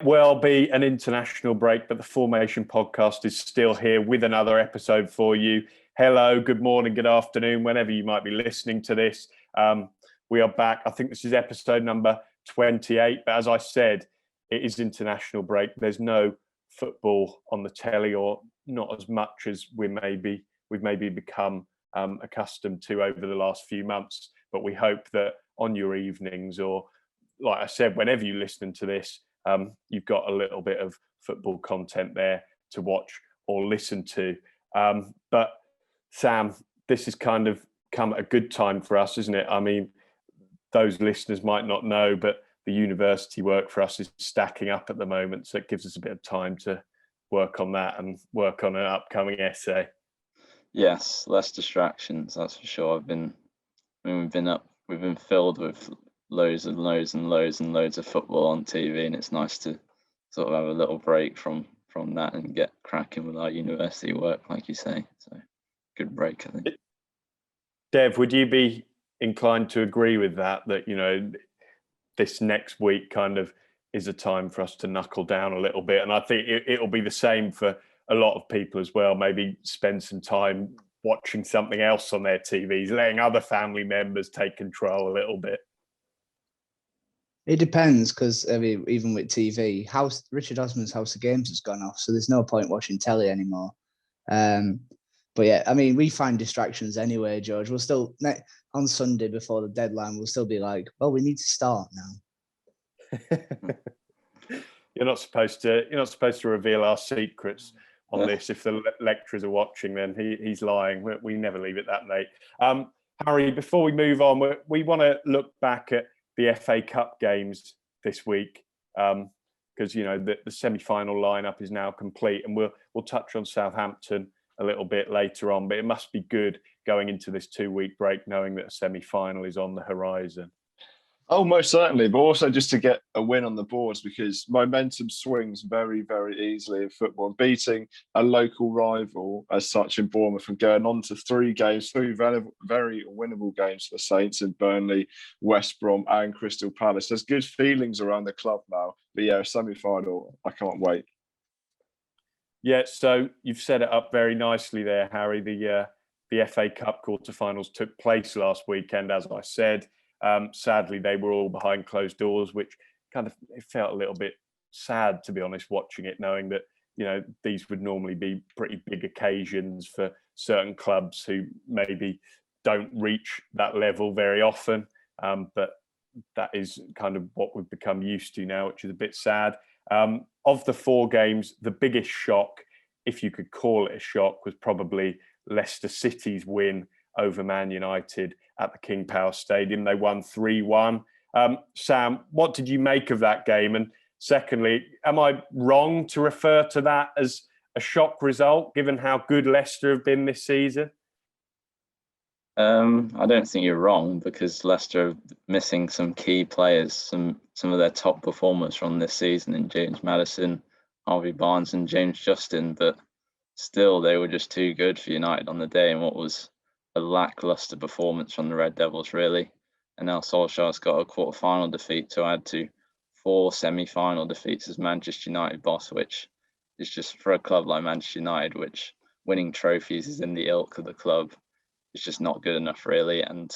Well be an international break, but the Fourmation Podcast is still here with another episode for you. Hello, good morning, good afternoon, whenever you might be listening to this. We are back. I think this is episode number 28, but as I said, it is international break. There's no football on the telly, or not as much as we've maybe become accustomed to over the last few months. But we hope that on your evenings, or like I said, whenever you listen to this, you've got a little bit of football content there to watch or listen to. But Sam, this has kind of come at a good time for us, isn't it? I mean, those listeners might not know, but the university work for us is stacking up at the moment. So it gives us a bit of time to work on that and work on an upcoming essay. Yes, less distractions, that's for sure. We've been filled with loads and loads and loads and loads of football on TV, and it's nice to sort of have a little break from that and get cracking with our university work, like you say. So good break, I think. Dev, would you be inclined to agree with that, you know, this next week kind of is a time for us to knuckle down a little bit? And I think it'll be the same for a lot of people as well. Maybe spend some time watching something else on their TVs, letting other family members take control a little bit. It depends, because I mean, even with TV, Richard Osman's House of Games has gone off, so there's no point watching telly anymore. But yeah, I mean, we find distractions anyway, George. We'll still on Sunday before the deadline, we'll still be like, well, we need to start now. You're not supposed to reveal our secrets on this. If the lecturers are watching, then he's lying. We never leave it that late. Harry, before we move on, we want to look back at the FA Cup games this week, because you know the semi-final lineup is now complete, and we'll touch on Southampton a little bit later on. But it must be good going into this 2-week break, knowing that a semi-final is on the horizon. Oh, most certainly, but also just to get a win on the boards, because momentum swings very, very easily in football. Beating a local rival as such in Bournemouth and going on to three very, very winnable games for the Saints in Burnley, West Brom and Crystal Palace. There's good feelings around the club now. But yeah, semi-final, I can't wait. Yeah, so you've set it up very nicely there, Harry. The FA Cup quarterfinals took place last weekend, as I said. Sadly, they were all behind closed doors, which it felt a little bit sad, to be honest, watching it, knowing that, you know, these would normally be pretty big occasions for certain clubs who maybe don't reach that level very often. But that is kind of what we've become used to now, which is a bit sad. Of the four games, the biggest shock, if you could call it a shock, was probably Leicester City's win over Man United at the King Power Stadium. They won 3-1. Sam, what did you make of that game? And secondly, am I wrong to refer to that as a shock result, given how good Leicester have been this season? I don't think you're wrong, because Leicester are missing some key players, some of their top performers from this season in James Maddison, Harvey Barnes and James Justin, but still they were just too good for United on the day, and what was a lacklustre performance from the Red Devils, really. And now Solskjaer's got a quarter-final defeat to add to 4 semi-final defeats as Manchester United boss, which is just, for a club like Manchester United, which winning trophies is in the ilk of the club, it's just not good enough, really. And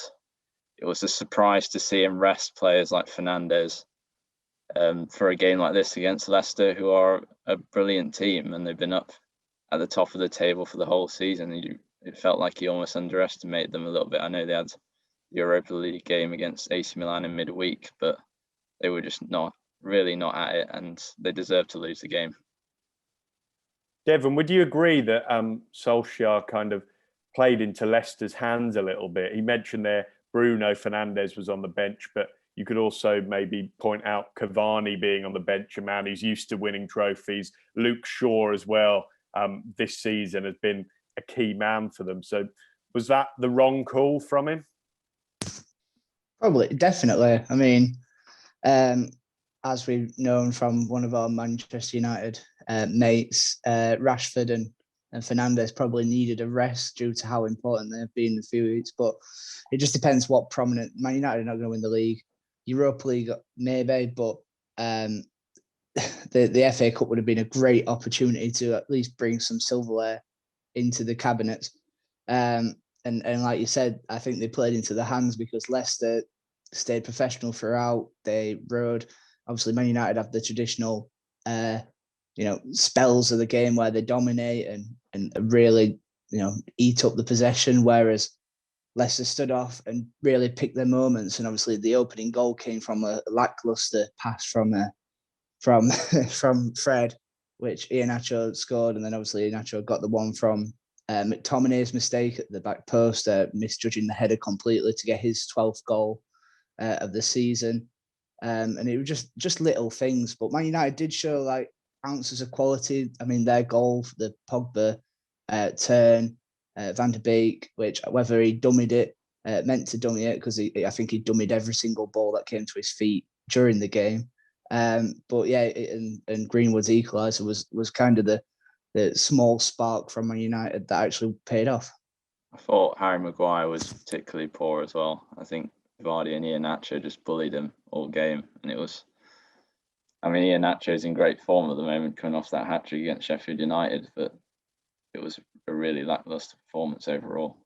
it was a surprise to see him rest players like Fernandes for a game like this against Leicester, who are a brilliant team, and they've been up at the top of the table for the whole season. It felt like he almost underestimated them a little bit. I know they had the Europa League game against AC Milan in midweek, but they were just not at it, and they deserved to lose the game. Devon, would you agree that Solskjaer kind of played into Leicester's hands a little bit? He mentioned there Bruno Fernandes was on the bench, but you could also maybe point out Cavani being on the bench, a man who's used to winning trophies. Luke Shaw as well this season has been a key man for them. So was that the wrong call from him? Probably, definitely. I mean, as we've known from one of our Manchester United mates, Rashford and Fernandes probably needed a rest due to how important they've been in a few weeks. But it just depends what prominent. Man United are not going to win the league. Europa League, maybe, but the FA Cup would have been a great opportunity to at least bring some silverware into the cabinet. And like you said, I think they played into the hands because Leicester stayed professional throughout. They rode. Obviously, Man United have the traditional, spells of the game where they dominate and really, eat up the possession. Whereas Leicester stood off and really picked their moments. And obviously, the opening goal came from a lackluster pass from Fred, which Iheanacho scored, and then obviously Iheanacho got the one from McTominay's mistake at the back post, misjudging the header completely to get his 12th goal of the season. And it was just little things, but Man United did show like ounces of quality. I mean, their goal, the Pogba turn, Van der Beek, which whether he dummied it, meant to dummy it, because I think he dummied every single ball that came to his feet during the game. But yeah, and Greenwood's equaliser was kind of the small spark from Man United that actually paid off. I thought Harry Maguire was particularly poor as well. I think Vardy and Iheanacho just bullied him all game, and Iheanacho's in great form at the moment, coming off that hat-trick against Sheffield United, but it was a really lacklustre performance overall.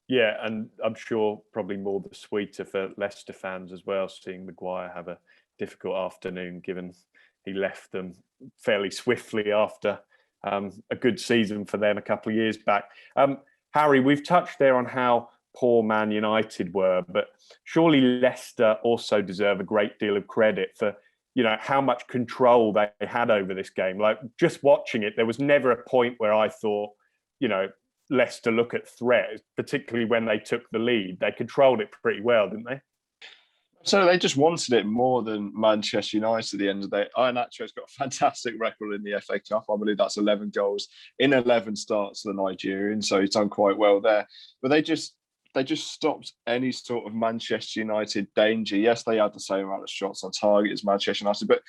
Yeah, and I'm sure probably more the sweeter for Leicester fans as well, seeing Maguire have a difficult afternoon, given he left them fairly swiftly after a good season for them a couple of years back. Harry, we've touched there on how poor Man United were, but surely Leicester also deserve a great deal of credit for, how much control they had over this game. Like, just watching it, there was never a point where I thought, Leicester look at threat, particularly when they took the lead. They controlled it pretty well, didn't they? So they just wanted it more than Manchester United at the end of the day. Iheanacho's got a fantastic record in the FA Cup. I believe that's 11 goals in 11 starts for the Nigerian, so he's done quite well there. But they just stopped any sort of Manchester United danger. Yes, they had the same amount of shots on target as Manchester United, but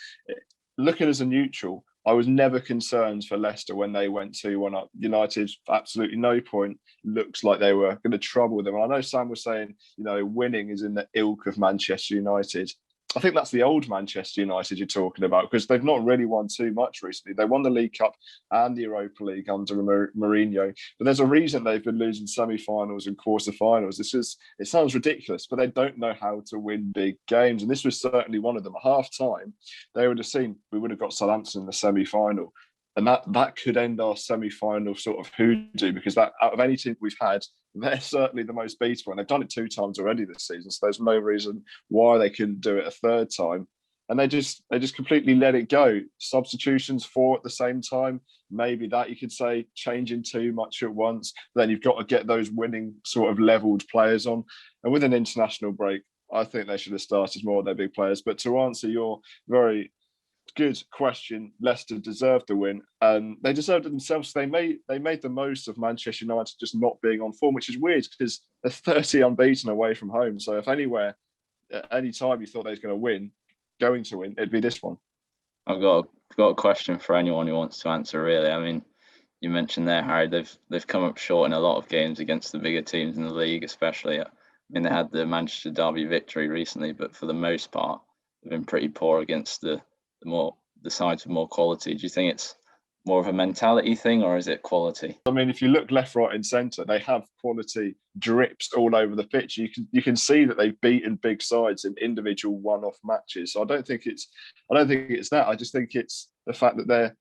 looking as a neutral, I was never concerned for Leicester when they went 2-1 up. United, absolutely no point, looks like they were going to trouble them. And I know Sam was saying, winning is in the ilk of Manchester United. I think that's the old Manchester United you're talking about, because they've not really won too much recently. They won the League Cup and the Europa League under Mourinho, but there's a reason they've been losing semi-finals and quarter-finals. It sounds ridiculous, but they don't know how to win big games, and this was certainly one of them. At half-time, they would have seen we would have got Southampton in the semi-final, and that could end our semi-final sort of hoodoo, because that out of any team we've had, they're certainly the most beatable, and they've done it 2 times already this season. So there's no reason why they couldn't do it a third time. And they just completely let it go. Substitutions 4 at the same time. Maybe that you could say changing too much at once. Then you've got to get those winning sort of leveled players on. And with an international break, I think they should have started more of their big players. But to answer your very good question, Leicester deserved the win, and they deserved it themselves. They made the most of Manchester United just not being on form, which is weird because they're 30 unbeaten away from home. So if anywhere, at any time you thought they was going to win, it'd be this one. I've got a question for anyone who wants to answer. Really, I mean, you mentioned there, Harry, they've come up short in a lot of games against the bigger teams in the league, especially. I mean, they had the Manchester Derby victory recently, but for the most part, they've been pretty poor against the sides with more quality. Do you think it's more of a mentality thing, or is it quality? I mean, if you look left, right, and centre, they have quality drips all over the pitch. You can see that they've beaten big sides in individual one-off matches. So I don't think it's that. I just think it's the fact that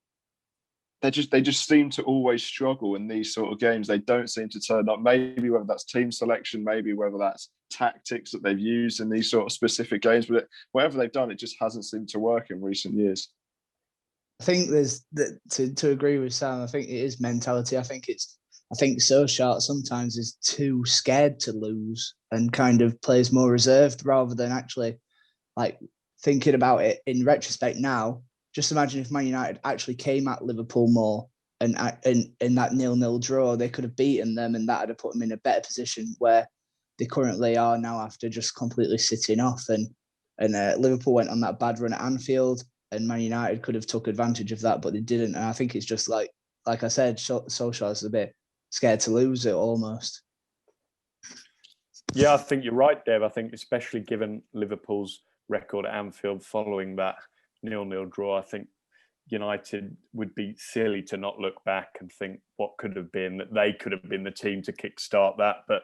they just seem to always struggle in these sort of games. They don't seem to turn up. Maybe whether that's team selection, maybe whether that's tactics that they've used in these sort of specific games, but whatever they've done, it just hasn't seemed to work in recent years. I think there's to agree with Sam. I think it is mentality. I think Solskjaer sometimes is too scared to lose and kind of plays more reserved rather than actually like thinking about it in retrospect now. Just imagine if Man United actually came at Liverpool more and in that 0-0 draw, they could have beaten them, and that would have put them in a better position where they currently are now after just completely sitting off. And Liverpool went on that bad run at Anfield, and Man United could have took advantage of that, but they didn't. And I think it's just like I said, Solskjaer's a bit scared to lose it almost. Yeah, I think you're right, Dev. I think especially given Liverpool's record at Anfield following that 0-0 draw. I think United would be silly to not look back and think what could have been, that they could have been the team to kickstart that. But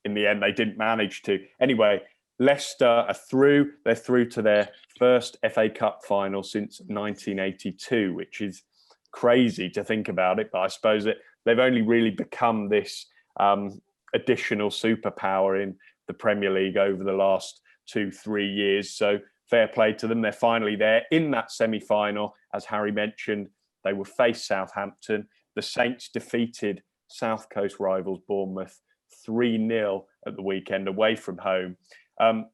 in the end, they didn't manage to. Anyway, Leicester are through. They're through to their first FA Cup final since 1982, which is crazy to think about it. But I suppose that they've only really become this additional superpower in the Premier League over the last 2-3 years. So fair play to them. They're finally there in that semi-final. As Harry mentioned, they will face Southampton. The Saints defeated South Coast rivals Bournemouth 3-0 at the weekend away from home.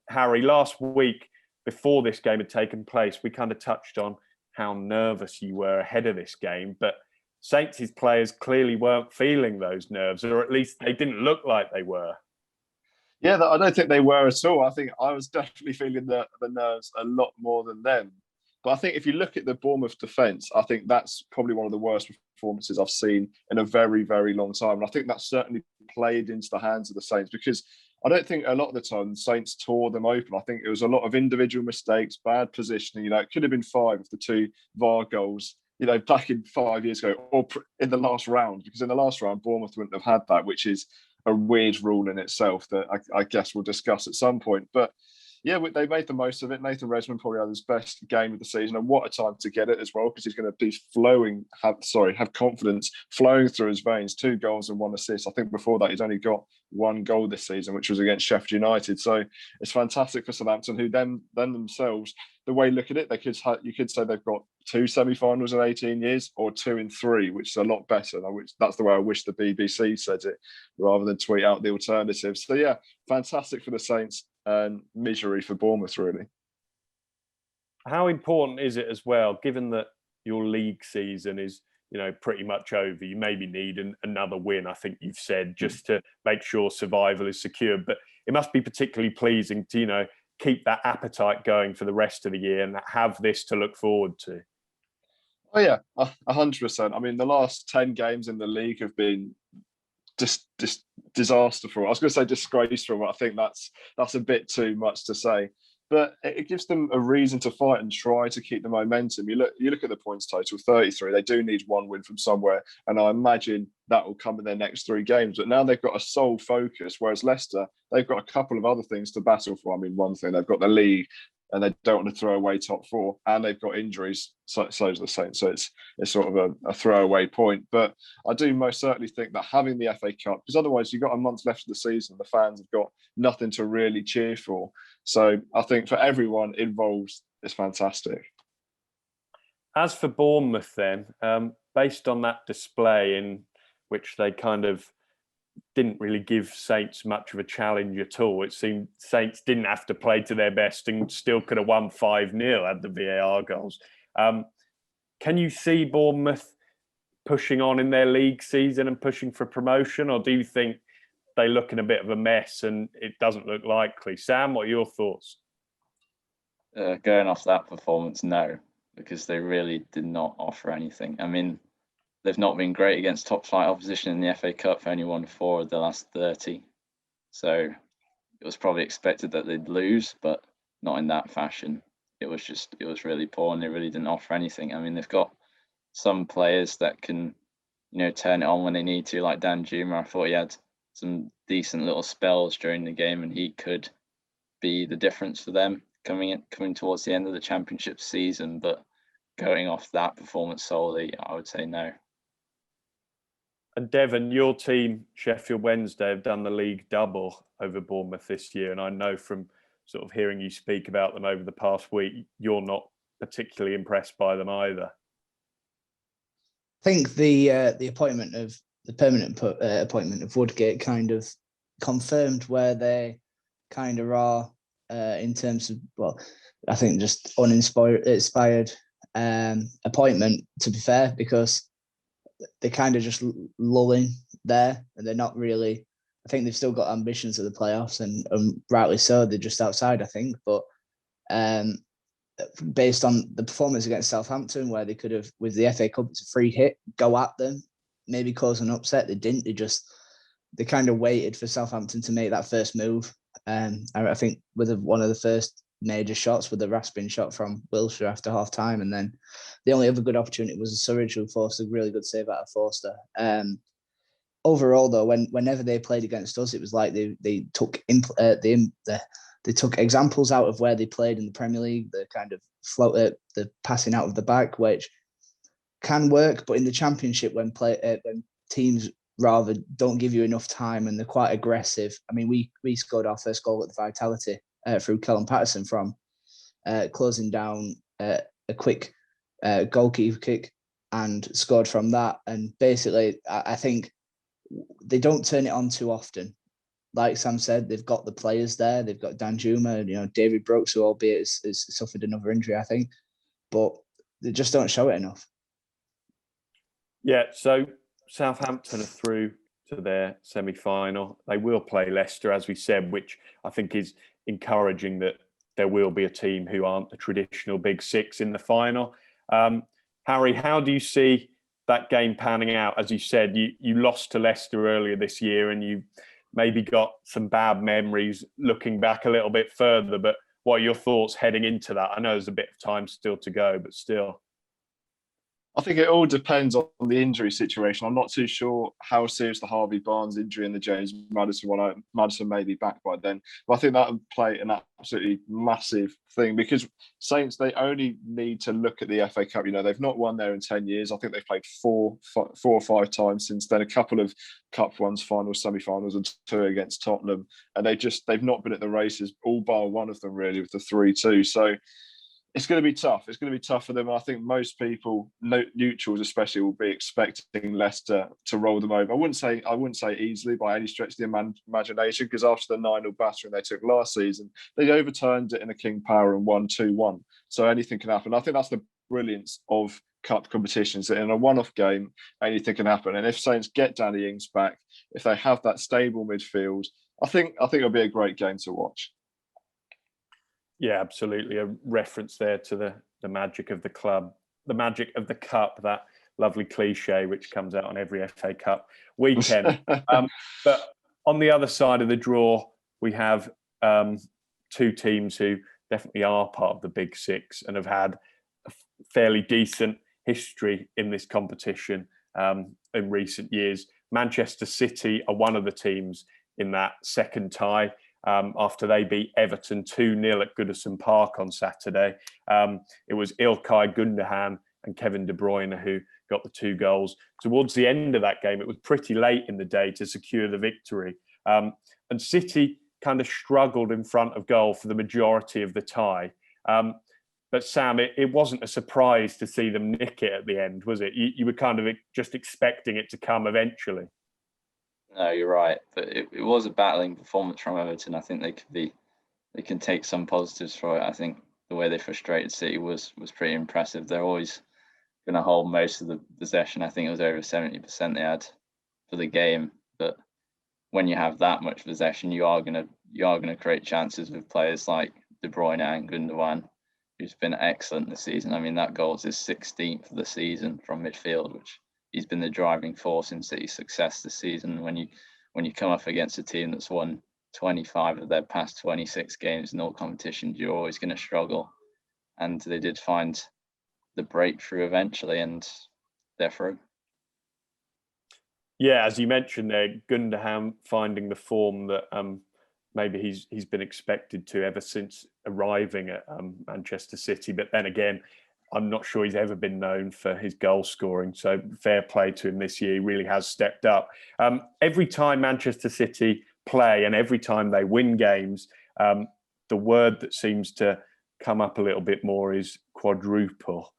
Harry, last week, before this game had taken place, we kind of touched on how nervous you were ahead of this game, but Saints' players clearly weren't feeling those nerves, or at least they didn't look like they were. Yeah, I don't think they were at all. I think I was definitely feeling the nerves a lot more than them. But I think if you look at the Bournemouth defence, I think that's probably one of the worst performances I've seen in a very, very long time. And I think that certainly played into the hands of the Saints, because I don't think a lot of the time the Saints tore them open. I think it was a lot of individual mistakes, bad positioning. It could have been 5 of the 2 VAR goals, back in 5 years ago, or in the last round, because in the last round, Bournemouth wouldn't have had that, which is a weird rule in itself that I guess we'll discuss at some point. But yeah, they made the most of it. Nathan Redmond probably had his best game of the season, and what a time to get it as well, because he's going to be have confidence flowing through his veins. 2 goals and 1 assist. I think before that he's only got 1 goal this season, which was against Sheffield United. So it's fantastic for Southampton, who then themselves, the way you look at it, you could say they've got 2 semi-finals in 18 years, or 2 in 3, which is a lot better. That's the way I wish the BBC said it, rather than tweet out the alternatives. So yeah, fantastic for the Saints and misery for Bournemouth, really. How important is it as well, given that your league season is, pretty much over? You maybe need another win, I think you've said, just to make sure survival is secured. But it must be particularly pleasing to, keep that appetite going for the rest of the year and have this to look forward to. Oh yeah, 100%. I mean, the last 10 games in the league have been just disasterful. I was going to say disgraceful, but I think that's a bit too much to say. But it gives them a reason to fight and try to keep the momentum. You look at the points total, 33. They do need 1 win from somewhere, and I imagine that will come in their next 3 games. But now they've got a sole focus, whereas Leicester, they've got a couple of other things to battle for. I mean, one thing, they've got the league, and they don't want to throw away top 4, and they've got injuries, so does the Saints. So it's sort of a throwaway point. But I do most certainly think that having the FA Cup, because otherwise you've got a month left of the season, the fans have got nothing to really cheer for. So I think for everyone involved, it's fantastic. As for Bournemouth then, based on that display in which they kind of didn't really give Saints much of a challenge at all. It seemed Saints didn't have to play to their best and still could have won 5-0 had the VAR goals. Can you see Bournemouth pushing on in their league season and pushing for promotion, or do you think they look in a bit of a mess and it doesn't look likely? Sam, what are your thoughts? Going off that performance, no, because they really did not offer anything. I mean, they've not been great against top flight opposition in the FA Cup. Only won 4 of the last 30. So it was probably expected that they'd lose, but not in that fashion. It was really poor, and they really didn't offer anything. I mean, they've got some players that can, turn it on when they need to, like Dan Juma. I thought he had some decent little spells during the game, and he could be the difference for them coming towards the end of the championship season. But going off that performance solely, I would say no. And Devon, your team, Sheffield Wednesday, have done the league double over Bournemouth this year. And I know from sort of hearing you speak about them over the past week, you're not particularly impressed by them either. I think the appointment of the permanent appointment of Woodgate kind of confirmed where they kind of are in terms of, well, I think just inspired appointment, to be fair, because they're kind of just lulling there, and they're not really. I think they've still got ambitions of the playoffs, and rightly so. They're just outside, I think. But based on the performance against Southampton, where they could have, with the FA Cup, it's a free hit, go at them, maybe cause an upset. They didn't. They kind of waited for Southampton to make that first move. I think with one of the first major shots with a rasping shot from Wilshere after half time. And then the only other good opportunity was Surridge, who forced a really good save out of Forster. Overall, though, whenever they played against us, it was like they took they took examples out of where they played in the Premier League, the kind of the passing out of the back, which can work, but in the Championship, when teams rather don't give you enough time and they're quite aggressive. I mean, we scored our first goal at the Vitality through Callum Patterson from closing down a quick goalkeeper kick and scored from that. And basically, I think they don't turn it on too often. Like Sam said, they've got the players there. They've got Danjuma, David Brooks, who albeit has suffered another injury, I think, but they just don't show it enough. Yeah, so Southampton are through to their semi-final. They will play Leicester, as we said, which I think is encouraging that there will be a team who aren't the traditional Big Six in the final. Harry, how do you see that game panning out? As you said, you lost to Leicester earlier this year and you maybe got some bad memories looking back a little bit further, but what are your thoughts heading into that? I know there's a bit of time still to go, but still. I think it all depends on the injury situation. I'm not too sure how serious the Harvey Barnes injury and the James Maddison one. Maddison may be back by then. But I think that would play an absolutely massive thing because Saints, they only need to look at the FA Cup. They've not won there in 10 years. I think they've played four or five times since then, a couple of Cup ones, finals, semi-finals, and 2 against Tottenham. And they've not been at the races, all bar one of them really, with the 3-2. So it's going to be tough. It's going to be tough for them. I think most people, neutrals especially, will be expecting Leicester to roll them over. I wouldn't say easily by any stretch of the imagination, because after the 9-0 battering they took last season, they overturned it in a King Power and won 2-1. So anything can happen. I think that's the brilliance of cup competitions. In a one-off game, anything can happen. And if Saints get Danny Ings back, if they have that stable midfield, I think it'll be a great game to watch. Yeah, absolutely. A reference there to the magic of the club, the magic of the cup, that lovely cliche which comes out on every FA Cup weekend. But on the other side of the draw, we have 2 teams who definitely are part of the Big Six and have had a fairly decent history in this competition in recent years. Manchester City are one of the teams in that second tie. After they beat Everton 2-0 at Goodison Park on Saturday. It was Ilkay Gundogan and Kevin De Bruyne who got the 2 goals. Towards the end of that game, it was pretty late in the day to secure the victory. And City kind of struggled in front of goal for the majority of the tie. But Sam, it wasn't a surprise to see them nick it at the end, was it? You were kind of just expecting it to come eventually. No, you're right. But it was a battling performance from Everton. I think they can take some positives for it. I think the way they frustrated City was pretty impressive. They're always going to hold most of the possession. I think it was over 70% they had for the game. But when you have that much possession, you are going to create chances with players like De Bruyne and Gundogan, who's been excellent this season. I mean, that goal is his 16th of the season from midfield, which he's been the driving force in City's success this season. When you come up against a team that's won 25 of their past 26 games in all competitions, you're always going to struggle. And they did find the breakthrough eventually, and they're through. Yeah, as you mentioned there, Gundogan finding the form that maybe he's been expected to ever since arriving at Manchester City. But then again, I'm not sure he's ever been known for his goal scoring. So fair play to him this year. He really has stepped up. Every time Manchester City play and every time they win games, the word that seems to come up a little bit more is quadruple.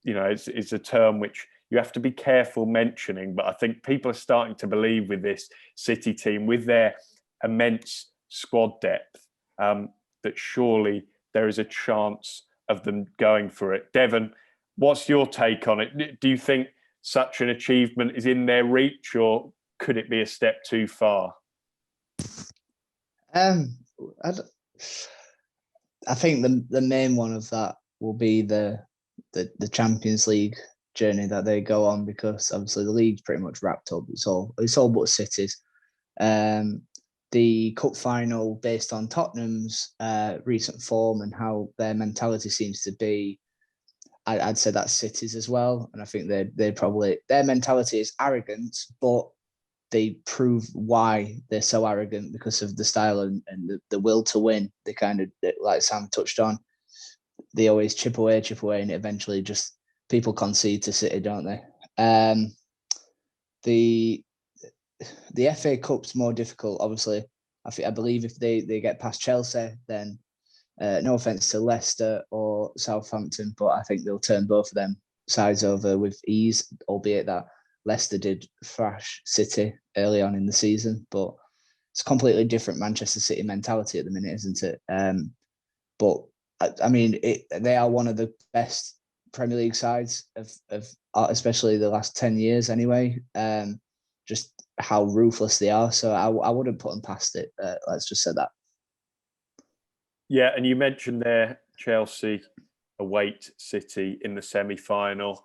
It's a term which you have to be careful mentioning, but I think people are starting to believe with this City team, with their immense squad depth, that surely there is a chance of them going for it. Devon, what's your take on it? Do you think such an achievement is in their reach, or could it be a step too far? I think the main one of that will be the Champions League journey that they go on, because obviously the league's pretty much wrapped up. It's all but City's. the cup final based on Tottenham's recent form and how their mentality seems to be, I'd say that's City's as well. And I think they probably, their mentality is arrogance, but they prove why they're so arrogant because of the style and the will to win. They kind of, like Sam touched on, they always chip away, and eventually just people concede to City, don't they? The FA Cup's more difficult, obviously. I believe if they get past Chelsea, then no offence to Leicester or Southampton, but I think they'll turn both of them sides over with ease, albeit that Leicester did thrash City early on in the season. But it's a completely different Manchester City mentality at the minute, isn't it? But I mean, they are one of the best Premier League sides of especially the last 10 years anyway. Just how ruthless they are. So I wouldn't put them past it. Let's just say that. Yeah, and you mentioned there Chelsea await City in the semi-final.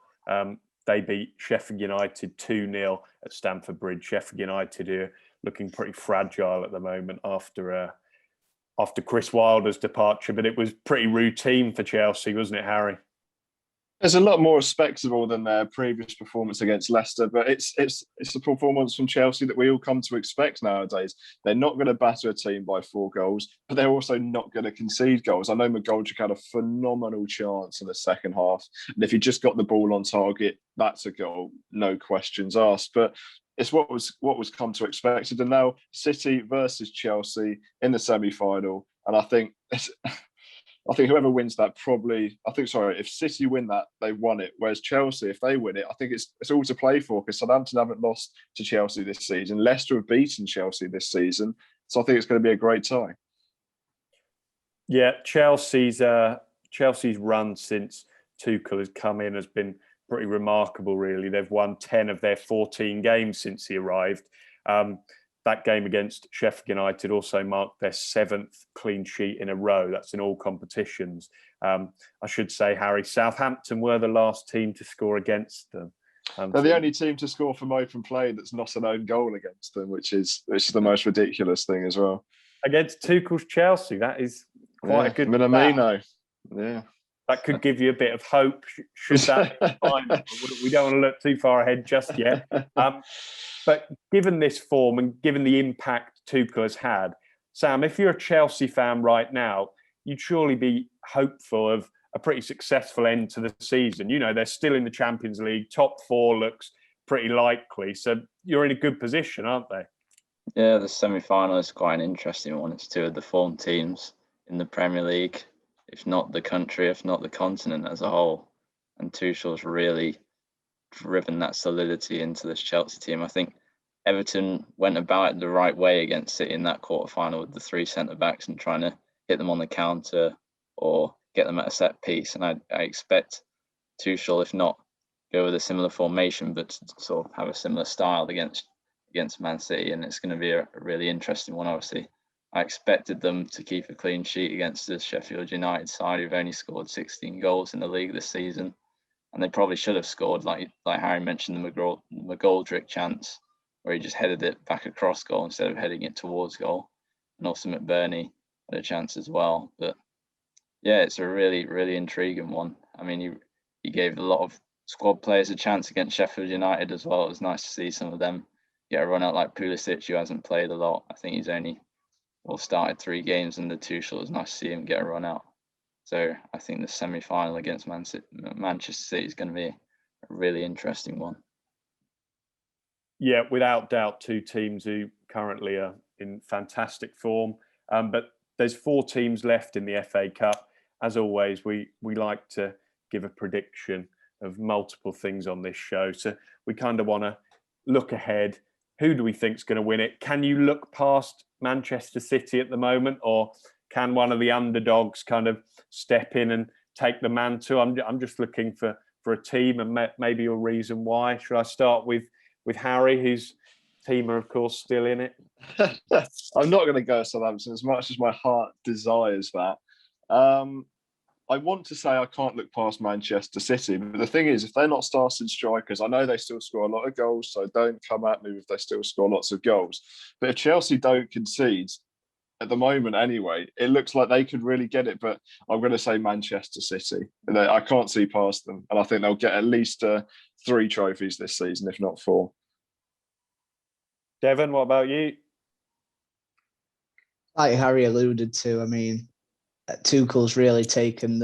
They beat Sheffield United 2-0 at Stamford Bridge. Sheffield United are looking pretty fragile at the moment after Chris Wilder's departure, but it was pretty routine for Chelsea, wasn't it, Harry? It's a lot more respectable than their previous performance against Leicester, but it's a performance from Chelsea that we all come to expect nowadays. They're not going to batter a team by 4 goals, but they're also not going to concede goals. I know McGoldrick had a phenomenal chance in the second half, and if he just got the ball on target, that's a goal, no questions asked. But it's what was come to expected, and now City versus Chelsea in the semi-final, and I think whoever wins that if City win that, they won it. Whereas Chelsea, if they win it, I think it's all to play for because Southampton haven't lost to Chelsea this season. Leicester have beaten Chelsea this season. So I think it's going to be a great tie. Yeah, Chelsea's run since Tuchel has come in has been pretty remarkable, really. They've won 10 of their 14 games since he arrived. That game against Sheffield United also marked their 7th clean sheet in a row. That's in all competitions. I should say, Harry, Southampton were the last team to score against them. They're the only team to score from open play that's not an own goal against them, which is the most ridiculous thing as well. Against Tuchel's Chelsea, that is quite a good Minamino. Yeah. That could give you a bit of hope. Should that be fine? We don't want to look too far ahead just yet. But given this form and given the impact Tuchel has had, Sam, if you're a Chelsea fan right now, you'd surely be hopeful of a pretty successful end to the season. You know, they're still in the Champions League. Top 4 looks pretty likely. So you're in a good position, aren't they? Yeah, the semi-final is quite an interesting one. It's 2 of the form teams in the Premier League, if not the country, if not the continent as a whole. And Tuchel's really driven that solidity into this Chelsea team. I think Everton went about it the right way against City in that quarter-final with the 3 centre-backs and trying to hit them on the counter or get them at a set piece. And I expect Tuchel, if not go with a similar formation, but to sort of have a similar style against Man City. And it's going to be a really interesting one, obviously. I expected them to keep a clean sheet against the Sheffield United side, who've only scored 16 goals in the league this season. And they probably should have scored, like Harry mentioned, the McGoldrick chance, where he just headed it back across goal instead of heading it towards goal. And also McBurney had a chance as well. But yeah, it's a really, really intriguing one. I mean, he gave a lot of squad players a chance against Sheffield United as well. It was nice to see some of them get a run out, like Pulisic, who hasn't played a lot. I think he's only started 3 games under Tuchel. It was nice to see him get a run out. So I think the semi-final against Manchester City is going to be a really interesting one. Yeah, without doubt, 2 teams who currently are in fantastic form. But there's 4 teams left in the FA Cup. As always, we like to give a prediction of multiple things on this show. So we kind of want to look ahead. Who do we think is going to win it? Can you look past Manchester City at the moment, or can one of the underdogs kind of step in and take the mantle? I'm just looking for a team and maybe a reason why. Should I start with Harry, whose team are, of course, still in it? I'm not going to go Southampton as much as my heart desires that. I want to say I can't look past Manchester City, but the thing is, if they're not starting strikers, I know they still score a lot of goals, so don't come at me if they still score lots of goals. But if Chelsea don't concede, at the moment anyway, it looks like they could really get it. But I'm going to say Manchester City. I can't see past them, and I think they'll get at least 3 trophies this season, if not 4. Devon, what about you? Like Harry alluded to, I mean, Tuchel's really taken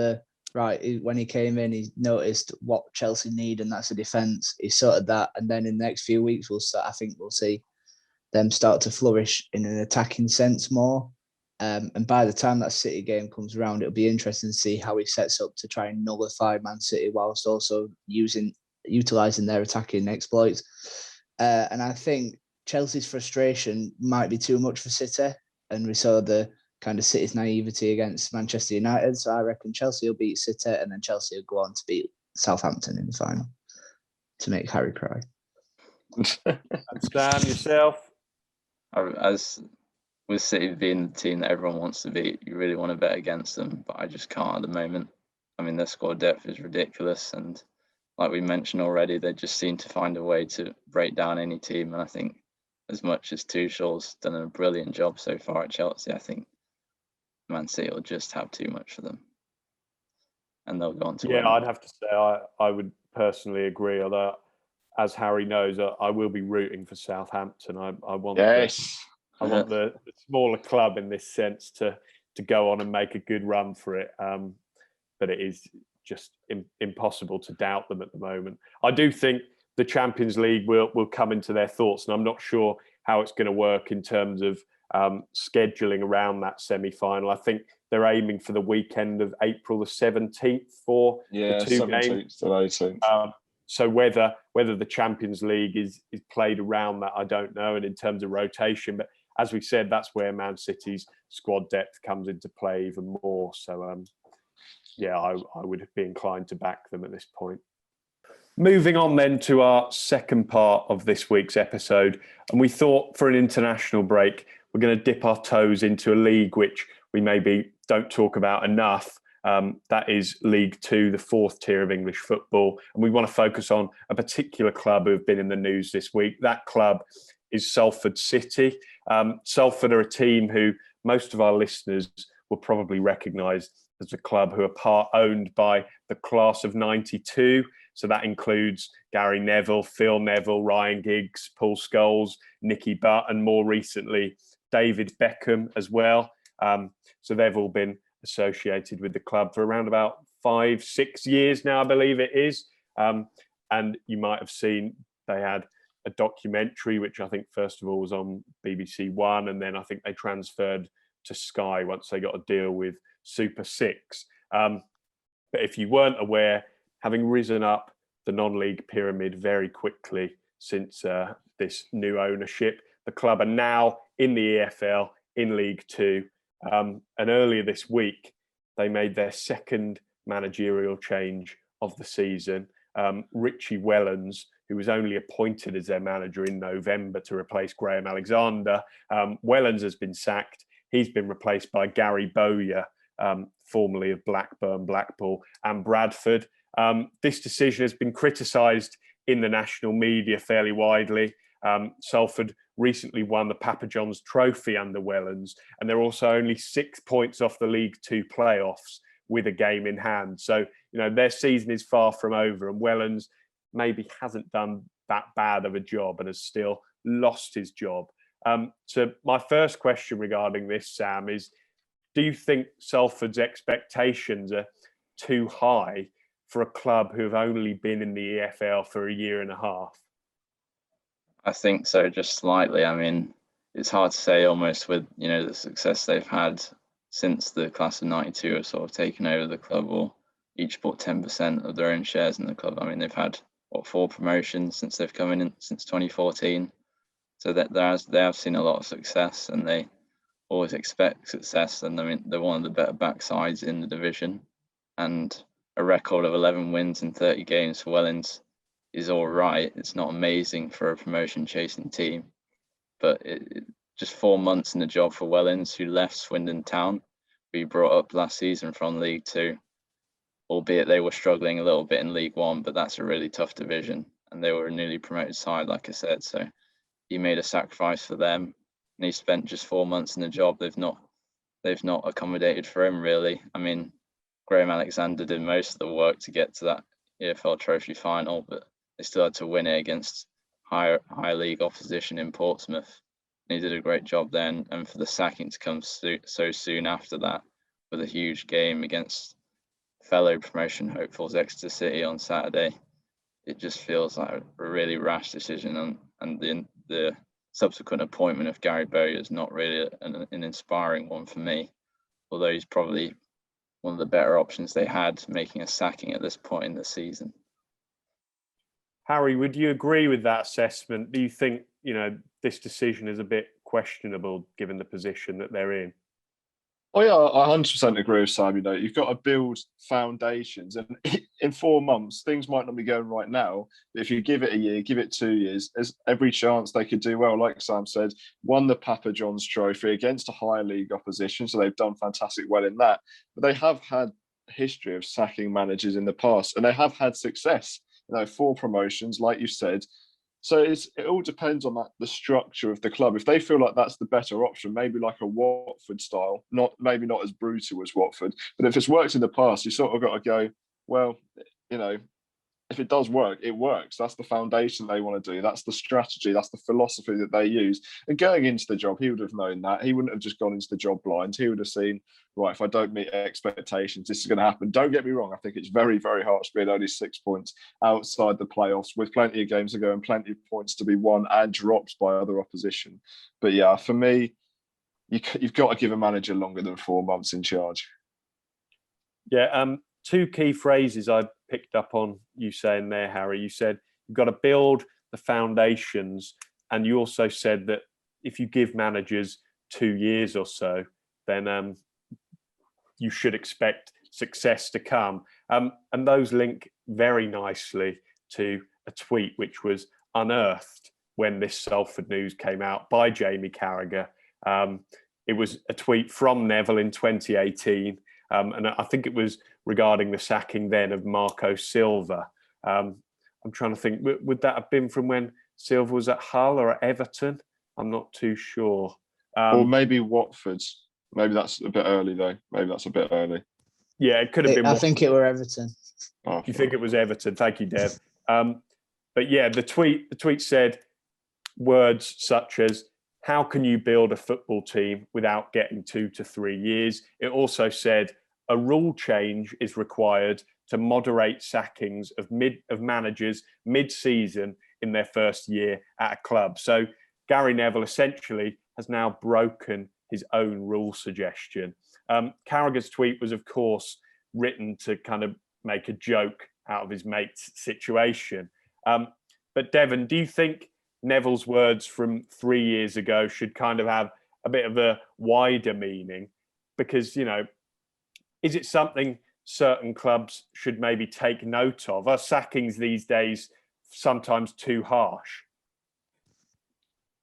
when he came in, he noticed what Chelsea need, and that's a defence. He sorted that, and then in the next few weeks, I think we'll see them start to flourish in an attacking sense more. And by the time that City game comes around, it'll be interesting to see how he sets up to try and nullify Man City whilst also utilising their attacking exploits. And I think Chelsea's frustration might be too much for City, and we saw the kind of City's naivety against Manchester United. So I reckon Chelsea will beat City, and then Chelsea will go on to beat Southampton in the final to make Harry cry. And Sam, yourself? As with City being the team that everyone wants to beat, you really want to bet against them, but I just can't at the moment. I mean, their squad depth is ridiculous, and like we mentioned already, they just seem to find a way to break down any team. And I think as much as Tuchel's done a brilliant job so far at Chelsea, I think Man City will just have too much for them, and they'll go on to win. Yeah, I'd have to say I would personally agree. Although, as Harry knows, I will be rooting for Southampton. I want the smaller club in this sense to go on and make a good run for it. But it is just impossible to doubt them at the moment. I do think the Champions League will come into their thoughts, and I'm not sure how it's going to work in terms of scheduling around that semi-final. I think they're aiming for the weekend of April the 17th for the 2 games. 17th to 18th. So whether the Champions League is played around that, I don't know. And in terms of rotation, but as we said, that's where Man City's squad depth comes into play even more. So I would be inclined to back them at this point. Moving on then to our second part of this week's episode. And we thought for an international break, we're going to dip our toes into a league which we maybe don't talk about enough. That is League Two, the 4th tier of English football. And we want to focus on a particular club who have been in the news this week. That club is Salford City. Salford are a team who most of our listeners will probably recognise as a club who are part owned by the class of 92. So that includes Gary Neville, Phil Neville, Ryan Giggs, Paul Scholes, Nicky Butt, and more recently, David Beckham as well. So they've all been associated with the club for around about 5-6 years now, I believe it is. And you might have seen they had a documentary, which I think first of all was on BBC One, and then I think they transferred to Sky once they got a deal with Super 6. But if you weren't aware, having risen up the non-league pyramid very quickly since this new ownership, the club are now in the EFL in League Two. And earlier this week, they made their second managerial change of the season. Richie Wellens, who was only appointed as their manager in November to replace Graham Alexander. Wellens has been sacked. He's been replaced by Gary Bowyer, formerly of Blackburn, Blackpool and Bradford. This decision has been criticised in the national media fairly widely. Salford recently won the Papa John's Trophy under Wellens, and they're also only 6 points off the League Two playoffs with a game in hand. So, their season is far from over, and Wellens maybe hasn't done that bad of a job and has still lost his job. So my first question regarding this, Sam, is do you think Salford's expectations are too high for a club who have only been in the EFL for a year and a half? I think so, just slightly. I mean, it's hard to say almost with, the success they've had since the class of 92 have sort of taken over the club or each bought 10% of their own shares in the club. I mean, they've had, 4 promotions since they've come in since 2014. So that they have seen a lot of success, and they always expect success. And I mean, they're one of the better backsides in the division, and a record of 11 wins in 30 games for Wellens is all right. It's not amazing for a promotion chasing team, but just 4 months in the job for Wellens, who left Swindon Town, who he brought up last season from League Two. albeit they were struggling a little bit in League One, but that's a really tough division, and they were a newly promoted side, like I said. So he made a sacrifice for them, and he spent just 4 months in the job. They've not accommodated for him, really. I mean, Graham Alexander did most of the work to get to that EFL Trophy final, but they still had to win it against high league opposition in Portsmouth. And he did a great job then, and for the sacking to come so soon after that, with a huge game against fellow promotion hopefuls Exeter City on Saturday, it just feels like a really rash decision. And the subsequent appointment of Gary Bowyer is not really an inspiring one for me, although he's probably one of the better options they had making a sacking at this point in the season. Harry, would you agree with that assessment? Do you think, this decision is a bit questionable given the position that they're in? Oh yeah, I 100% agree with Sam. You've got to build foundations, and in 4 months, things might not be going right now. But if you give it a year, give it 2 years, there's every chance they could do well. Like Sam said, won the Papa John's Trophy against a higher league opposition, so they've done fantastic well in that. But they have had a history of sacking managers in the past, and they have had success. 4 promotions, like you said. So it all depends on the structure of the club. If they feel like that's the better option, maybe like a Watford style, maybe not as brutal as Watford, but if it's worked in the past, you sort of got to go, well, if it does work, it works. That's the foundation they want to do. That's the strategy. That's the philosophy that they use. And going into the job, he would have known that. He wouldn't have just gone into the job blind. He would have seen, right, if I don't meet expectations, this is going to happen. Don't get me wrong. I think it's very, very harsh being only 6 points outside the playoffs with plenty of games to go and plenty of points to be won and dropped by other opposition. But yeah, for me, you've got to give a manager longer than 4 months in charge. Yeah, 2 key phrases I picked up on you saying there, Harry. You said you've got to build the foundations, and you also said that if you give managers 2 years or so, then you should expect success to come. And those link very nicely to a tweet which was unearthed when this Salford news came out by Jamie Carragher. It was a tweet from Nevill in 2018. And I think it was regarding the sacking then of Marco Silva. I'm trying to think, would that have been from when Silva was at Hull or at Everton? I'm not too sure. Or maybe Watford's. Maybe that's a bit early, though. Maybe that's a bit early. Yeah, it could have been. I think it were Everton. Oh, you think it was Everton? Thank you, Dev. But yeah, the tweet said words such as, how can you build a football team without getting 2 to 3 years? It also said a rule change is required to moderate sackings of managers mid-season in their first year at a club. So Gary Nevill essentially has now broken his own rule suggestion. Carragher's tweet was, of course, written to kind of make a joke out of his mate's situation. But Devon, do you think Neville's words from 3 years ago should kind of have a bit of a wider meaning? Because, is it something certain clubs should maybe take note of? Are sackings these days sometimes too harsh?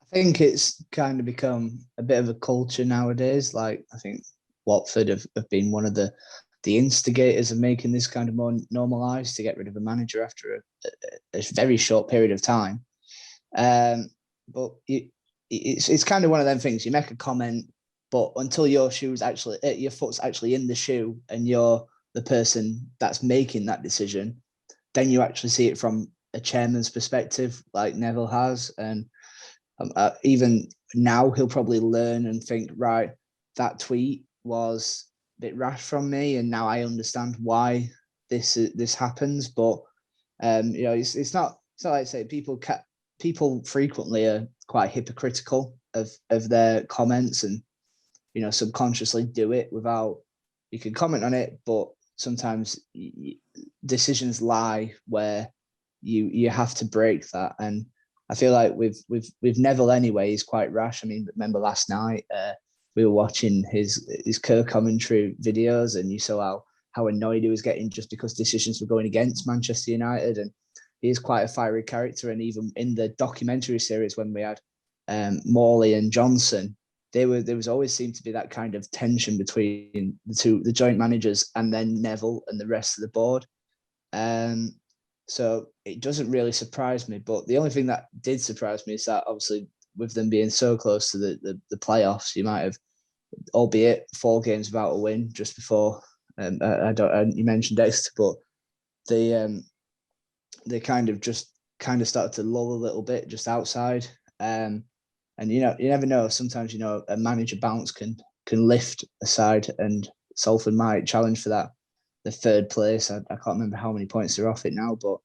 I think it's kind of become a bit of a culture nowadays. Like, I think Watford have been one of the instigators of making this kind of more normalised, to get rid of a manager after a very short period of time. But it's kind of one of them things. You make a comment, but until your foot's actually in the shoe and you're the person that's making that decision, then you actually see it from a chairman's perspective, like Nevill has. And even now, he'll probably learn and think, right, that tweet was a bit rash from me, and now I understand why this happens. But it's not like I say, people frequently are quite hypocritical of their comments, and subconsciously do it without. You can comment on it, but sometimes decisions lie where you have to break that. And I feel like with Nevill anyway, he's quite rash. I mean, remember last night we were watching his Kerr commentary videos, and you saw how annoyed he was getting just because decisions were going against Manchester United. And he is quite a fiery character. And even in the documentary series, when we had Morley and Johnson, there was always seemed to be that kind of tension between the joint managers, and then Neville and the rest of the board. So it doesn't really surprise me. But the only thing that did surprise me is that obviously with them being so close to the playoffs, you might have, albeit 4 games without a win just before. You mentioned Exeter, but they kind of started to lull a little bit just outside. And you never know. Sometimes a manager bounce can lift a side, and Salford might challenge for that. The 3rd place. I can't remember how many points they're off it now, but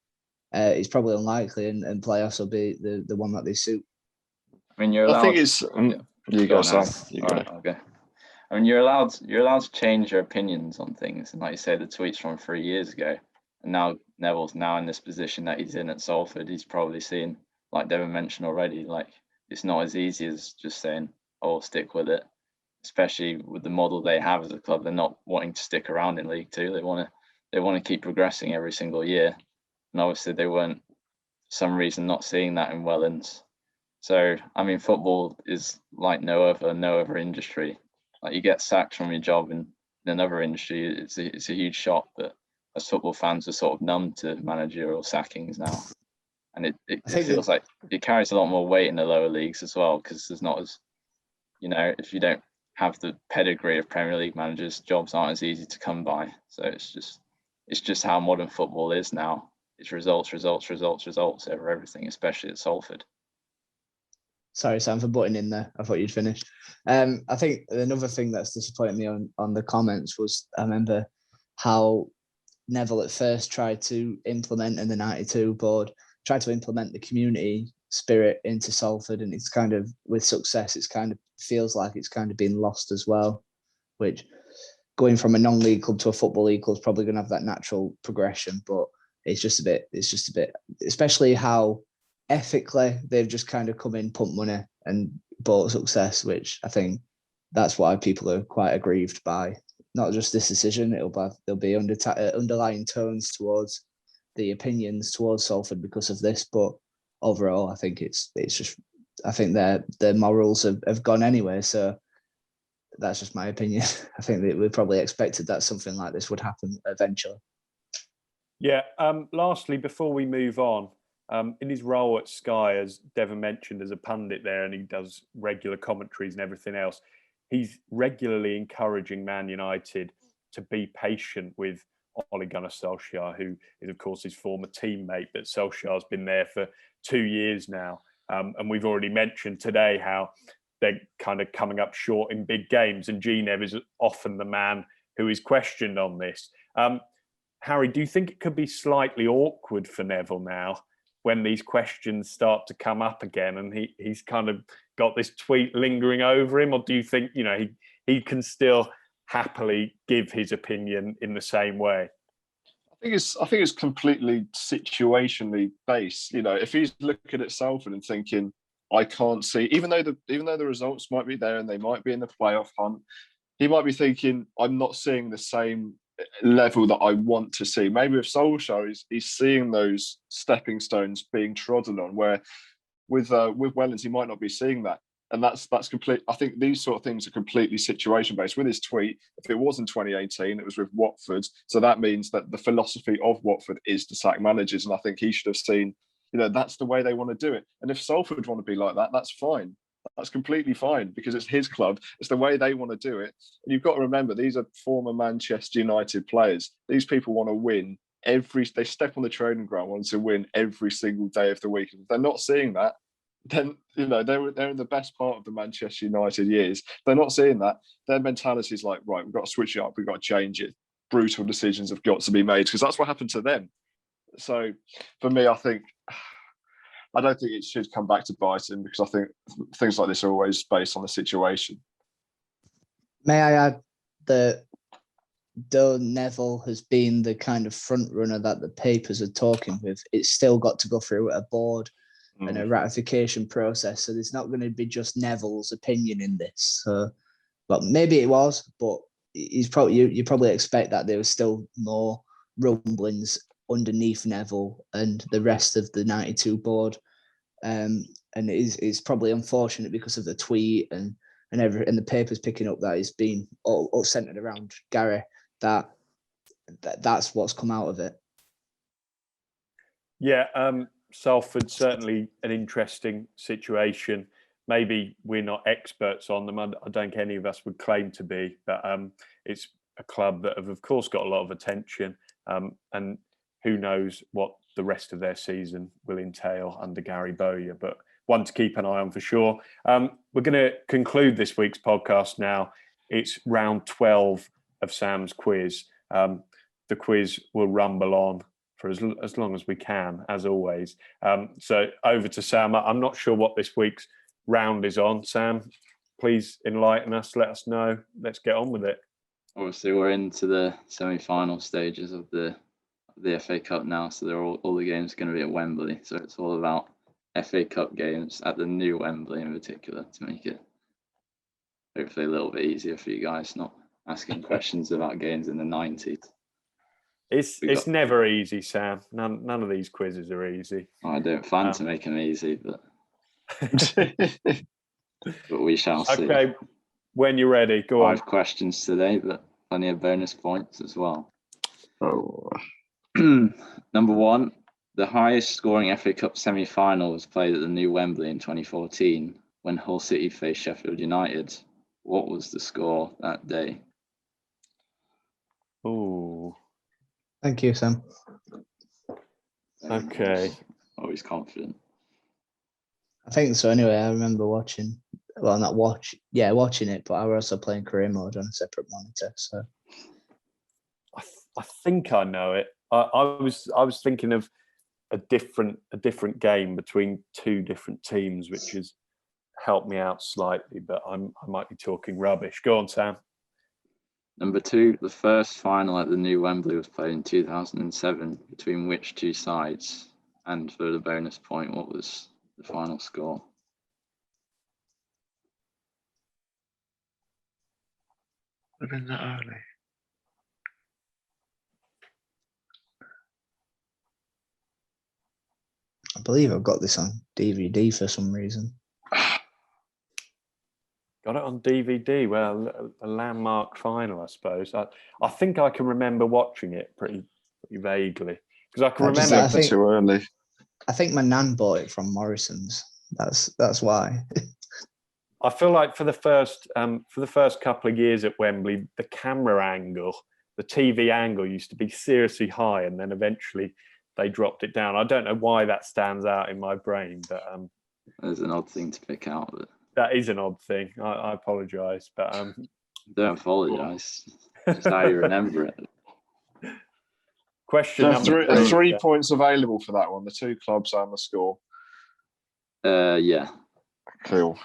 it's probably unlikely, and playoffs will be the one that they suit. I mean, you're allowed. I think it's you go, Sam. You go. Right, okay. I mean, you're allowed to change your opinions on things, and like you say, the tweets from 3 years ago, and now Neville's now in this position that he's in at Salford. He's probably seen, like Devon mentioned already, like it's not as easy as just saying, "Oh, stick with it." Especially with the model they have as a club, they're not wanting to stick around in League Two. They want to keep progressing every single year, and obviously they weren't, for some reason, not seeing that in Wellens. So I mean, football is like no other industry. Like you get sacked from your job in another industry, it's a huge shock. But as football fans, we're sort of numb to managerial sackings now, and it feels like it carries a lot more weight in the lower leagues as well, because there's not as, if you don't have the pedigree of Premier League managers, jobs aren't as easy to come by. So it's just how modern football is now. It's results over everything, especially at Salford. Sorry, Sam, for butting in there. I thought you'd finished. I think another thing that's disappointed me on the comments was, I remember how Neville at first tried to implement, and the 92 board tried to implement the community spirit into Salford, and it's kind of, with success, it's kind of feels like it's kind of been lost as well, which going from a non-league club to a football league club is probably going to have that natural progression, but it's just a bit, especially how ethically they've just kind of come in, pumped money and bought success, which I think that's why people are quite aggrieved by not just this decision. There'll be underlying tones towards the opinions towards Salford because of this, but overall, I think it's just, I think their morals have gone anyway. So that's just my opinion. I think that we probably expected that something like this would happen eventually. Yeah. Lastly, before we move on, in his role at Sky, as Devon mentioned, as a pundit there, and he does regular commentaries and everything else, he's regularly encouraging Man United to be patient with Ole Gunnar Solskjaer, who is, of course, his former teammate, but Solskjaer's been there for 2 years now. And we've already mentioned today how they're kind of coming up short in big games, and Nev is often the man who is questioned on this. Harry, do you think it could be slightly awkward for Neville now when these questions start to come up again, and he's kind of got this tweet lingering over him? Or do you think, he can still happily give his opinion in the same way? I think it's completely situationally based. If he's looking at Salford and thinking, I can't see, even though the results might be there and they might be in the playoff hunt, he might be thinking, I'm not seeing the same level that I want to see. Maybe with Solskjaer, he's seeing those stepping stones being trodden on, where with Wellens, he might not be seeing that. And that's complete. I think these sort of things are completely situation based. With his tweet, if it was in 2018, it was with Watford. So that means that the philosophy of Watford is to sack managers. And I think he should have seen, that's the way they want to do it. And if Salford want to be like that, that's fine. That's completely fine, because it's his club. It's the way they want to do it. And you've got to remember, these are former Manchester United players. These people want to win they step on the training ground wanting to win every single day of the week. If they're not seeing that, then they're in the best part of the Manchester United years. They're not seeing that. Their mentality is like, right, we've got to switch it up, we've got to change it. Brutal decisions have got to be made, because that's what happened to them. So for me, I don't think it should come back to bite him, because I think things like this are always based on the situation. May I add that though Neville has been the kind of front runner that the papers are talking with, it's still got to go through a board and a ratification process. So there's not going to be just Neville's opinion in this. So, well, maybe it was, but you probably expect that there was still more rumblings underneath Neville and the rest of the 92 board. And it's probably unfortunate because of the tweet and and the paper's picking up that it's been all centered around Gary, that's what's come out of it. Yeah, Salford, certainly an interesting situation. Maybe we're not experts on them. I don't think any of us would claim to be, but it's a club that have, of course, got a lot of attention, and who knows what the rest of their season will entail under Gary Bowyer, but one to keep an eye on for sure. We're going to conclude this week's podcast now. It's round 12 of Sam's quiz. The quiz will rumble on for as long as we can, as always. So over to Sam. I'm not sure what this week's round is on. Sam, please enlighten us. Let us know. Let's get on with it. Obviously, we're into the semi-final stages of the FA Cup now, so they're all the games are going to be at Wembley. So it's all about FA Cup games at the new Wembley in particular, to make it hopefully a little bit easier for you guys, not asking questions about games in the 90s. It's never easy, Sam. None of these quizzes are easy. I don't plan to make them easy, but but we shall see. Okay, when you're ready, go on. 5 questions today, but plenty of bonus points as well. Oh. Number 1, the highest scoring FA Cup semi-final was played at the new Wembley in 2014 when Hull City faced Sheffield United. What was the score that day? Ooh. Thank you, Sam. Okay. Always confident. I think so. Anyway, I remember watching it, but I was also playing career mode on a separate monitor. So I think I know it. I was thinking of a different game between 2 different teams, which has helped me out slightly, but I might be talking rubbish. Go on, Sam. Number 2, the first final at the new Wembley was played in 2007 between which 2 sides? And for the bonus point, what was the final score? I've been that early. I believe I've got this on DVD for some reason. Got it on DVD. Well, a landmark final, I suppose. I think I can remember watching it pretty vaguely because I can remember. I think, too early. I think my nan bought it from Morrison's. That's why. I feel like for the first couple of years at Wembley, the camera angle, the TV angle used to be seriously high, and then eventually they dropped it down. I don't know why that stands out in my brain, but There's an odd thing to pick out. But that is an odd thing. I apologise, but don't apologise. Just how you remember it. Question number 3 points available for that one. The 2 clubs and the score. Yeah. Cool.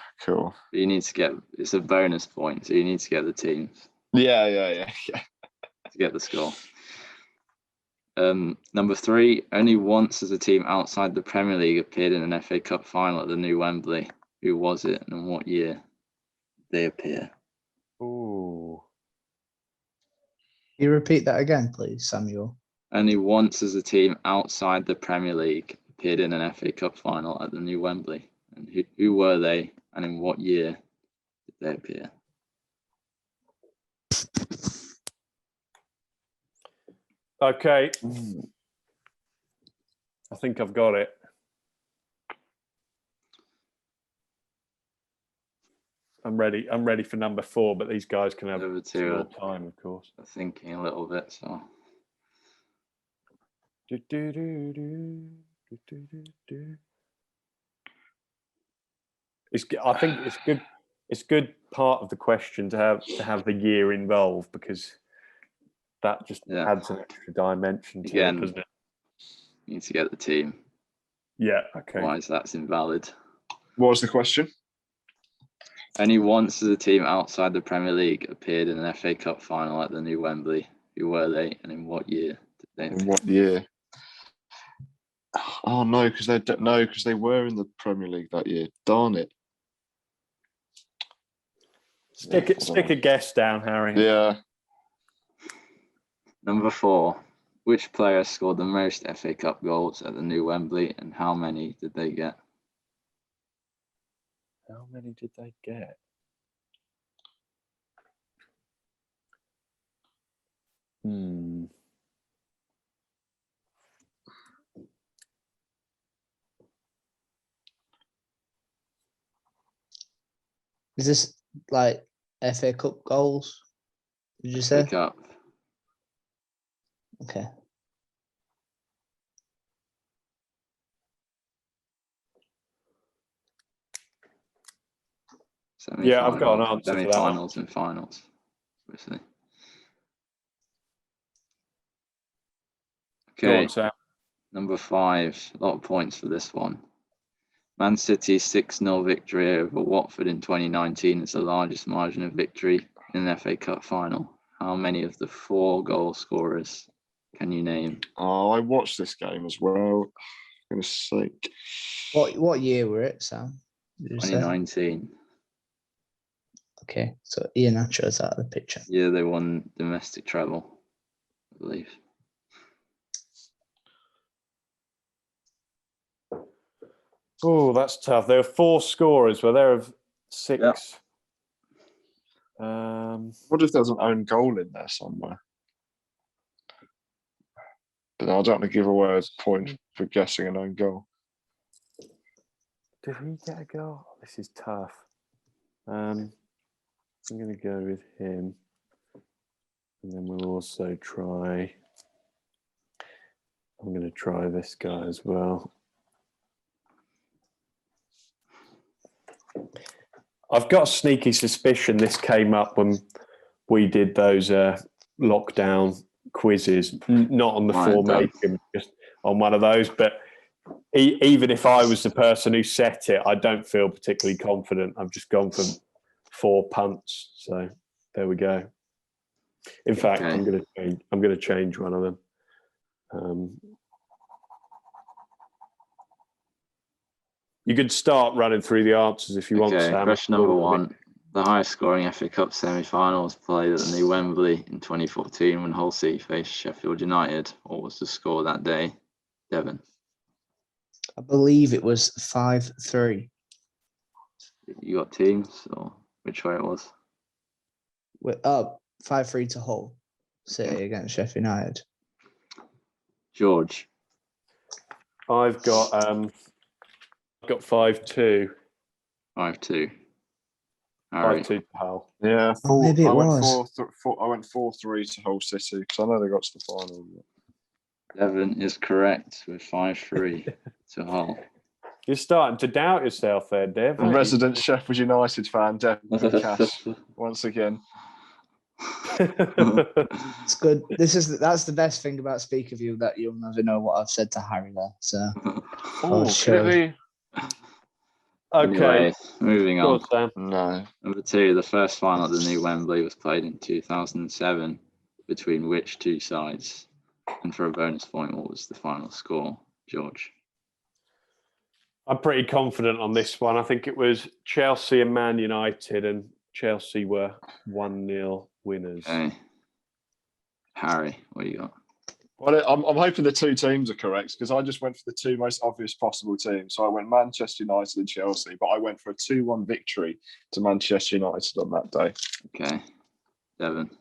You need to get. It's a bonus point, so you need to get the teams. Yeah. To get the score. Number 3, only once has a team outside the Premier League appeared in an FA Cup final at the new Wembley. Who was it and in what year did they appear? Ooh. Can you repeat that again, please, Samuel? Only once has a team outside the Premier League appeared in an FA Cup final at the new Wembley. And who were they and in what year did they appear? Okay. I think I've got it. I'm ready for number 4, but these guys can have more time, of course. Thinking a little bit, so. I think it's good. It's good part of the question to have the year involved because that just adds an extra dimension to it, doesn't it? You need to get the team. Yeah. Okay. Otherwise, that's invalid. What was the question? Only once has a team outside the Premier League appeared in an FA Cup final at the new Wembley. Who were they and in what year did they appear? In what year? Oh no, because they were in the Premier League that year. Darn it! Stick a guess down, Harry. Yeah. Number 4. Which player scored the most FA Cup goals at the new Wembley, and how many did they get? How many did they get? Is this like FA Cup goals? Did you say? Pick up. Okay. Yeah, I've got an answer for that. Semi-finals and finals, obviously. Okay, Go on, Sam. number 5. A lot of points for this one. Man City's 6-0 victory over Watford in 2019 is the largest margin of victory in an FA Cup final. How many of the 4 goal scorers can you name? Oh, I watched this game as well. For goodness sake. What year were it, Sam? Did you say? 2019. Okay, so Ian Acho's out of the picture. Yeah, they won domestic treble, I believe. Oh, that's tough. There were 4 scorers. Were there of 6? Yep. What if there's an own goal in there somewhere? But I don't want to give away a point for guessing an own goal. Did he get a goal? This is tough. I'm going to go with him. And then we'll also try... I'm going to try this guy as well. I've got a sneaky suspicion this came up when we did those lockdown quizzes, not on the formation, just on one of those. But even if I was the person who set it, I don't feel particularly confident. I've just gone for 4 punts. So there we go. In fact, I'm going to change one of them. You could start running through the answers if you want, Sam. Question number 1. The highest scoring FA Cup semi-final was played at the new Wembley in 2014 when Hull City faced Sheffield United. What was the score that day? Devon? I believe it was 5-3. You got teams or which way it was? 5-3 to Hull City against Sheffield United. George? I've got 5-2. 5-2. 5-2 to Hull. Yeah, maybe it was. I went 4-3 to Hull City because I know they got to the final. Devon is correct with 5-3 to Hull. You're starting to doubt yourself there, Dev. Resident Sheffield United fan, Devon Cash, once again. It's good. That's the best thing about Speak of You, that you'll never know what I've said to Harry there. So, Okay. Anyway, moving on. No. Number 2, the first final at the new Wembley was played in 2007 between which 2 sides? And for a bonus point, what was the final score, George? I'm pretty confident on this one. I think it was Chelsea and Man United, and Chelsea were 1-0 winners. Okay. Harry, what you got? Well, I'm hoping the 2 teams are correct because I just went for the 2 most obvious possible teams. So I went Manchester United and Chelsea, but I went for a 2-1 victory to Manchester United on that day. Okay. Devon?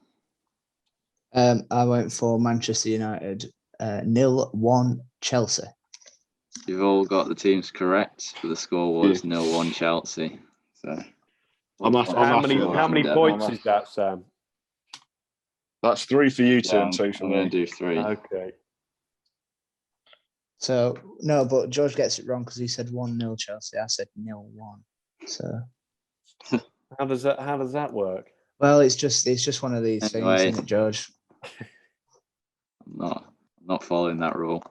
I went for Manchester United, 0-1 Chelsea. You've all got the teams correct, but the score was 0-1 Chelsea. So how many points is that, Sam? That's 3 for you 2 and 2 for I'm me. going to do 3. Okay. So, no, but George gets it wrong because he said 1-0 Chelsea. I said 0-1. So How does that work? Well, it's just one of these things, isn't it, George? I'm not following that rule.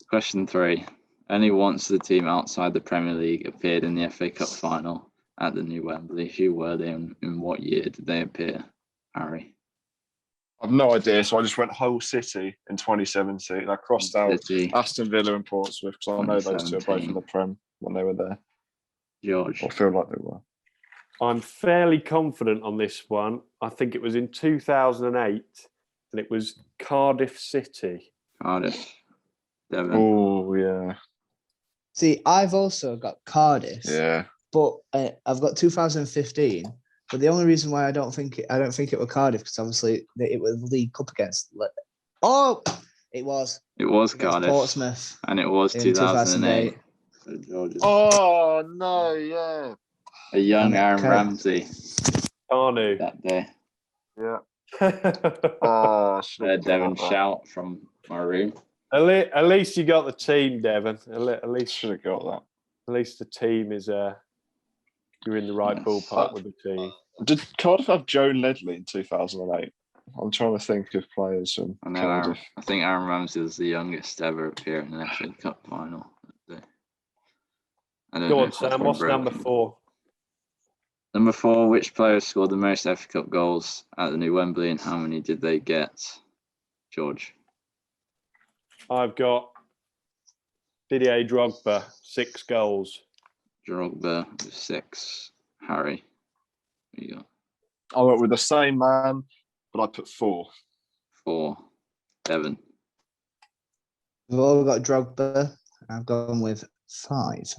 Question 3. Only once the team outside the Premier League appeared in the FA Cup final at the new Wembley. Who were they and in what year did they appear? Harry? I've no idea, so I just went Hull City in 2017. I crossed out Aston Villa and Portsmouth because I know those 2 are both in the Prem when they were there. George? Or feel like they were. I'm fairly confident on this one. I think it was in 2008, and it was Cardiff City. Cardiff. Devon? Oh, yeah. See, I've also got Cardiff. Yeah. But I've got 2015, But the only reason why I don't think it was Cardiff, because obviously it was the League Cup against. It was Cardiff, Portsmouth, and it was 2008. Oh no, yeah. A young Aaron Ramsey. Arnu. That day. Yeah. Devon shout from my room. At least you got the team, Devon. At least should have got that. At least the team is you're in the right ballpark with the team. Did Cardiff have Joan Ledley in 2008? I'm trying to think of players from Cardiff. I think Aaron Ramsey was the youngest ever appear in an FA Cup final. Go on, Sam. What's number 4? Number 4, which players scored the most FA Cup goals at the new Wembley, and how many did they get? George. I've got Didier Drogba, 6 goals. Drogba with 6. Harry, what you got? I went with the same man, but I put 4. 4. Devon. We've all got Drogba. I've gone with 5.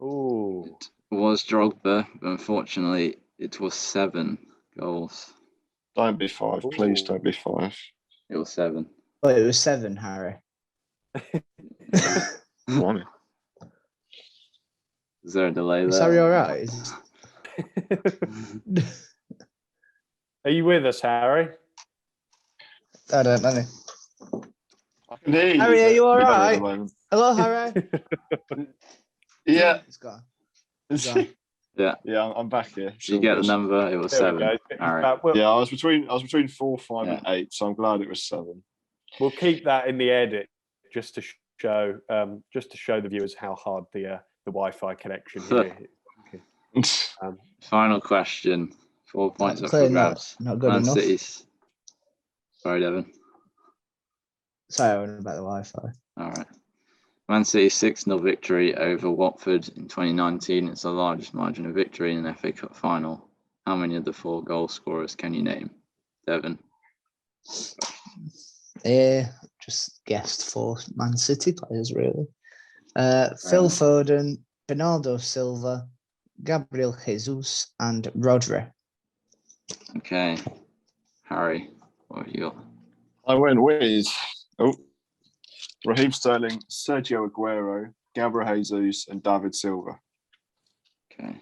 Ooh. It was Drogba, but unfortunately, it was 7 goals. Don't be 5, please. Don't be 5. It was 7. Oh, it was 7, Harry. Morning. Is there a delay there? Is Harry all right? Are you with us, Harry? I don't know. I can hear you. Harry, are you all right? Hello, Harry. Yeah. It's gone. Yeah, I'm back here. You get the number. It was 7. Harry. Yeah, I was between 4, 5, and 8, so I'm glad it was 7. We'll keep that in the edit just to show the viewers how hard the Wi-Fi connection here is. Final question. 4 points up for Clearly grabs. not good Man enough. City's. Sorry, Devon. Sorry, I went about the Wi-Fi. All right. Man City's 6-0 victory over Watford in 2019. It's the largest margin of victory in an FA Cup final. How many of the 4 goal scorers can you name? Devon. Just guessed 4 Man City players, really. Phil Foden, Bernardo Silva, Gabriel Jesus, and Rodri. Okay. Harry, what have you got? I went with Raheem Sterling, Sergio Aguero, Gabriel Jesus, and David Silva. Okay.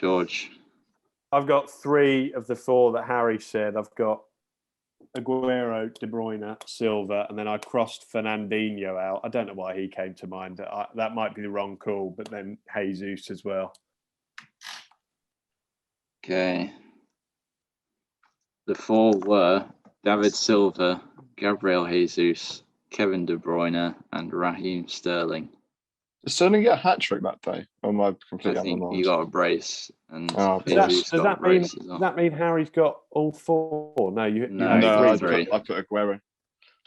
George. I've got 3 of the 4 that Harry said. I've got Aguero, De Bruyne, Silva, and then I crossed Fernandinho out. I don't know why he came to mind. That might be the wrong call, but then Jesus as well. Okay. The 4 were David Silva, Gabriel Jesus, Kevin De Bruyne, and Raheem Sterling. Did Sterling get a hat-trick that day? Or am I completely I think otherwise? you got a brace. And does that mean Harry's got all 4? No, you No, 3. I put Aguero.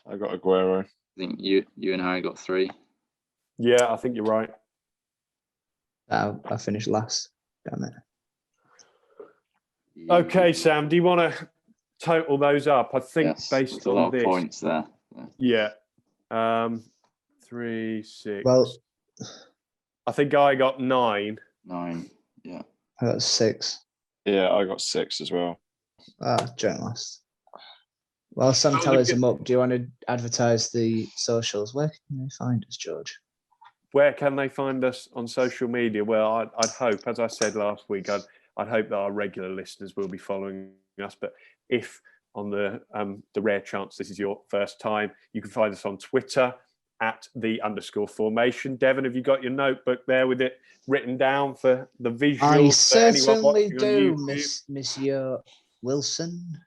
I got Aguero. I think you and Harry got 3. Yeah, I think you're right. I finished last. Damn it. Okay, Sam, do you want to total those up? I think based on a lot this, of points there. Yeah. 3, 6. Well, I think I got 9. 9. Yeah. I got 6. Yeah, I got 6 as well. Joint last. Well, Sam tallies them up. Do you want to advertise the socials? Where can they find us, George? Where can they find us on social media? Well, I'd hope, as I said last week, I'd hope that our regular listeners will be following us. But if on the rare chance this is your first time, you can find us on Twitter at _Fourmation. Devon, have you got your notebook there with it written down for the visual? I certainly do, Monsieur Wilson.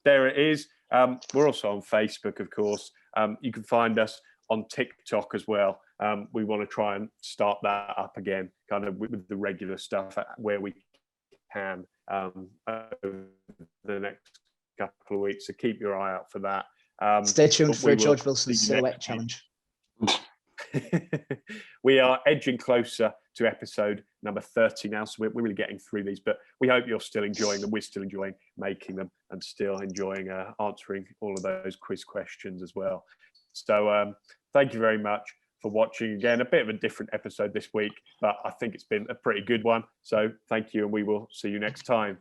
There it is. We're also on Facebook, of course. You can find us on TikTok as well. We want to try and start that up again, kind of with the regular stuff where we can over the next couple of weeks. So keep your eye out for that. Stay tuned for George Wilson's silhouette challenge. We are edging closer to episode number 30 now, so we're really getting through these, but we hope you're still enjoying them. We're still enjoying making them and still enjoying answering all of those quiz questions as well. So thank you very much for watching. Again, a bit of a different episode this week, but I think it's been a pretty good one. So thank you, and we will see you next time.